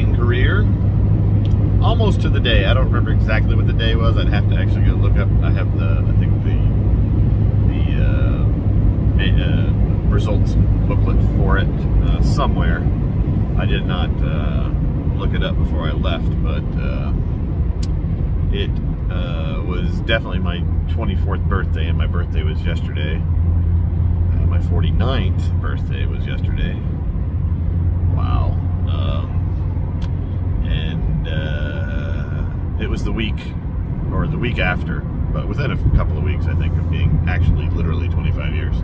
autocrossing career. Almost to the day. I don't remember exactly what the day was. I'd have to actually go look up. I have I think the results booklet for it somewhere. I did not look it up before I left, but it was definitely my 24th birthday, and my birthday was yesterday. My 49th birthday was yesterday. Wow. It was the week, or the week after, but within a couple of weeks, I think, of being actually literally 25 years.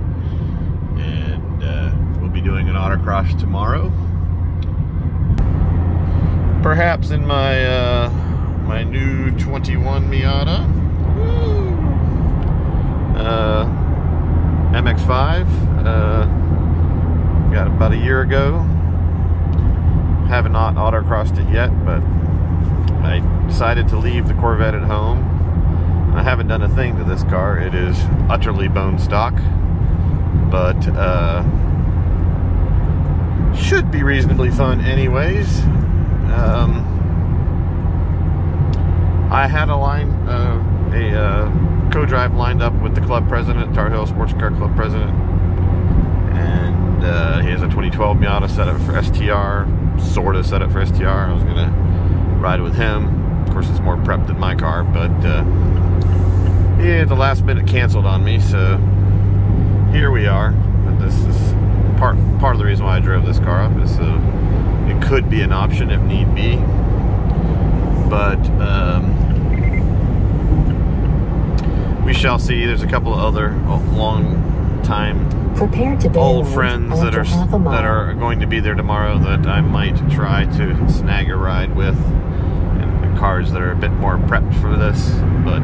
And we'll be doing an autocross tomorrow. Perhaps in my my new 21 Miata. MX-5. Got about a year ago. Have not autocrossed it yet, but I decided to leave the Corvette at home. I haven't done a thing to this car. It is utterly bone stock, but should be reasonably fun anyways. I had a co-drive lined up with the club president, Tar Heel Sports Car Club president, and he has a 2012 Miata set up for STR, sort of set up for STR. I was gonna ride with him. Of course, it's more prep than my car, but he at the last minute canceled on me, so here we are. But this is part of the reason why I drove this car up, is so it could be an option if need be. But we shall see. There's a couple of other long-time old friends that are going to be there tomorrow that I might try to snag a ride with, and cars that are a bit more prepped for this. But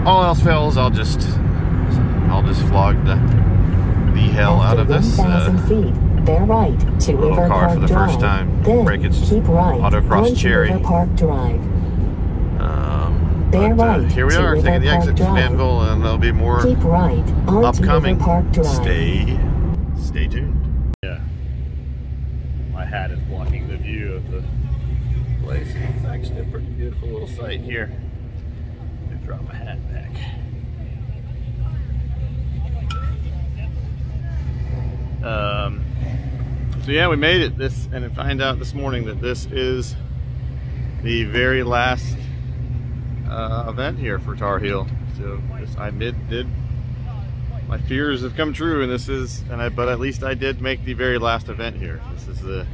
all else fails, I'll just vlog the hell out of this little car for the first time. Break its autocross cherry. Here we are, taking the exit to Danville, and there'll be more upcoming. Stay tuned. Yeah, my hat is blocking the view of the place. It's actually a pretty beautiful little site here. Let me drop my hat back. So yeah, we made it. And I find out this morning that this is the very last event here for Tar Heel. So I did my fears have come true, and but at least I did make the very last event here. This is the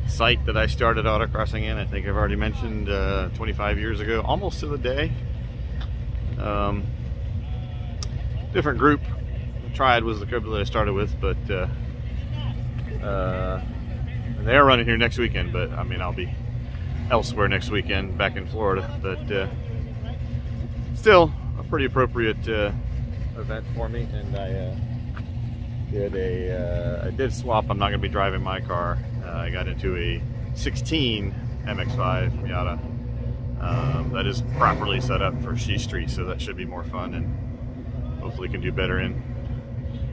site that I started autocrossing in. I think I've already mentioned 25 years ago, almost to the day. Different group. Triad was the group that I started with, but they are running here next weekend. But I mean, I'll be elsewhere next weekend, back in Florida. But still a pretty appropriate event for me, and I did swap. I'm not going to be driving my car. I got into a 16 MX-5 Miata that is properly set up for She Street, so that should be more fun, and hopefully can do better in.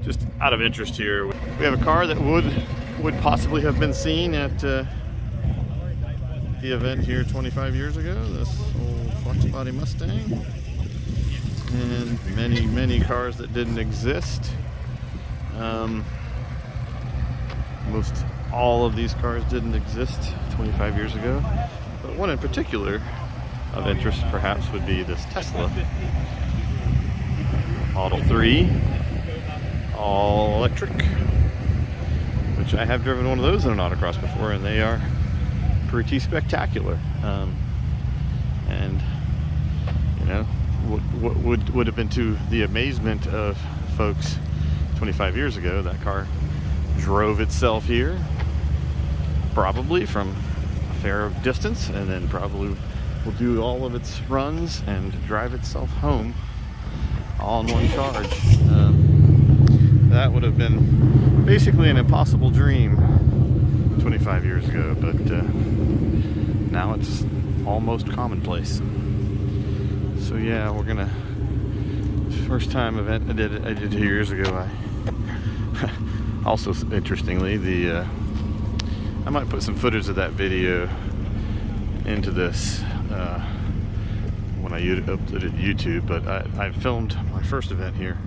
Just out of interest here, we have a car that would possibly have been seen at the event here 25 years ago. This old Fox Body Mustang, and many cars that didn't exist. Most all of these cars didn't exist 25 years ago, but one in particular of interest perhaps would be this Tesla Model 3 all electric, which I have driven one of those in an autocross before, and they are pretty spectacular. And you know, what would have been to the amazement of folks 25 years ago, that car drove itself here, probably from a fair distance, and then probably will do all of its runs and drive itself home all in one charge. That would have been basically an impossible dream 25 years ago, but now it's almost commonplace. So yeah, we're gonna, first time event I did 2 years ago. I also, interestingly, the might put some footage of that video into this when I upload it to YouTube, but I filmed my first event here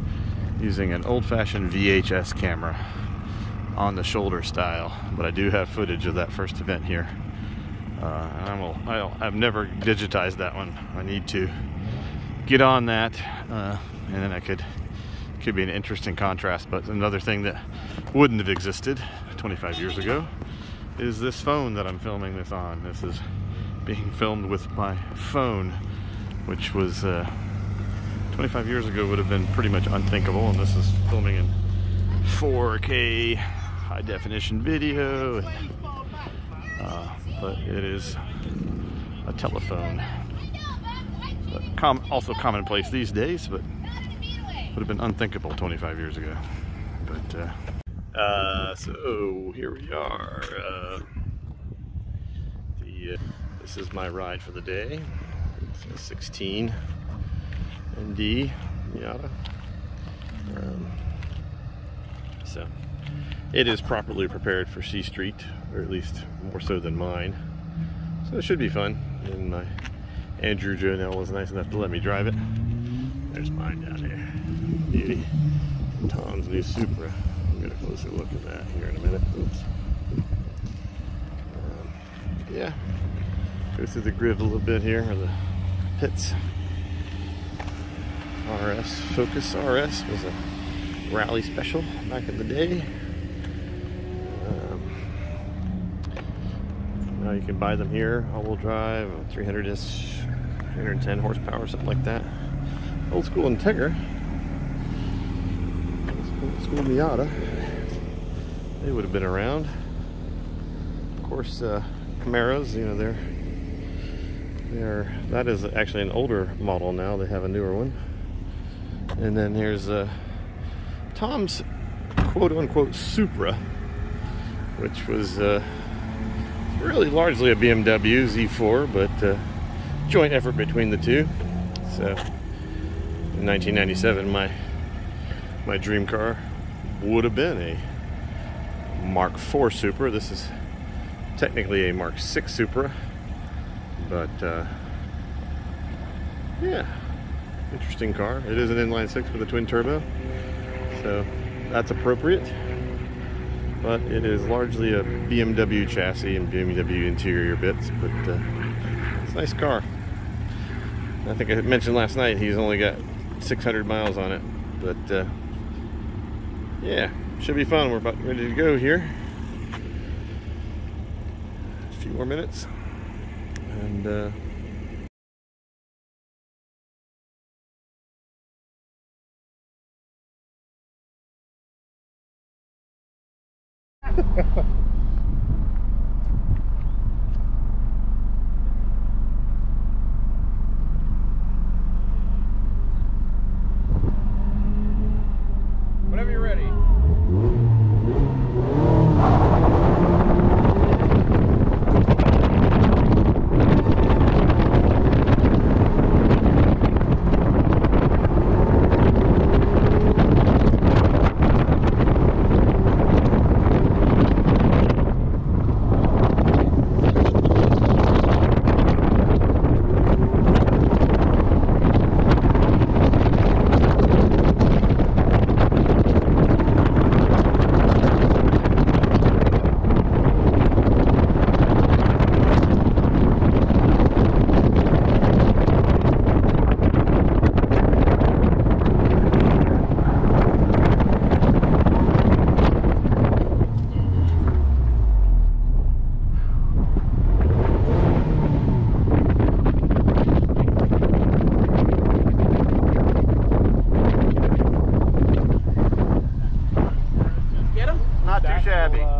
using an old-fashioned VHS camera on the shoulder style, but I do have footage of that first event here. I've never digitized that one. I need to get on that, and then could be an interesting contrast. But another thing that wouldn't have existed 25 years ago is this phone that I'm filming this on. This is being filmed with my phone, which was 25 years ago would have been pretty much unthinkable, and this is filming in 4K high definition video, but it is a telephone, but also commonplace these days, but would have been unthinkable 25 years ago. But so here we are. This is my ride for the day. It's a 16 ND Miata. So it is properly prepared for C Street, or at least more so than mine. So it should be fun. And my Andrew Jonell was nice enough to let me drive it. There's mine down there. Beauty. Tom's new Supra. We'll get a closer look at that here in a minute. Oops. Yeah. Go through the grid a little bit here, or the pits. RS Focus RS was a rally special back in the day. Now you can buy them here, all-wheel drive, 300-ish, 310 horsepower, something like that. Old school Integra, old school Miata, they would have been around. Of course, Camaros, you know, that is actually an older model now. They have a newer one. And then here's Tom's quote-unquote Supra, which was really largely a BMW Z4, but joint effort between the two. So in 1997, my dream car would have been a Mark IV Supra. This is technically a Mark VI Supra, but yeah, interesting car. It is an inline six with a twin turbo, so that's appropriate. But it is largely a BMW chassis and BMW interior bits, but it's a nice car. I think I mentioned last night he's only got 600 miles on it, but yeah, should be fun. We're about ready to go here. A few more minutes, and whenever you're ready.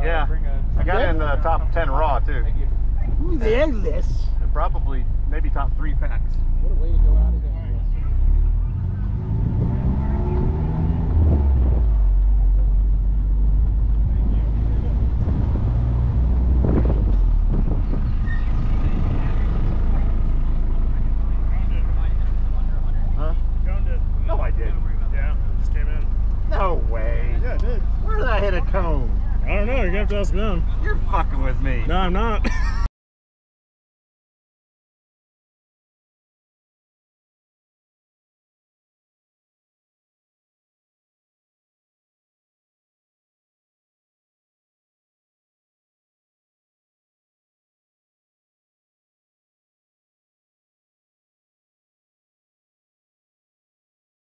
Yeah, I got in the top 10 raw too. Ooh, the endless. And probably maybe top 3 packs. What a way to go out of there. Huh? John did. No, I did. Yeah, just came in. No way. Yeah, I did. Where did I hit a cone? I don't know. You're gonna have to ask them. You're fucking with me. No, I'm not.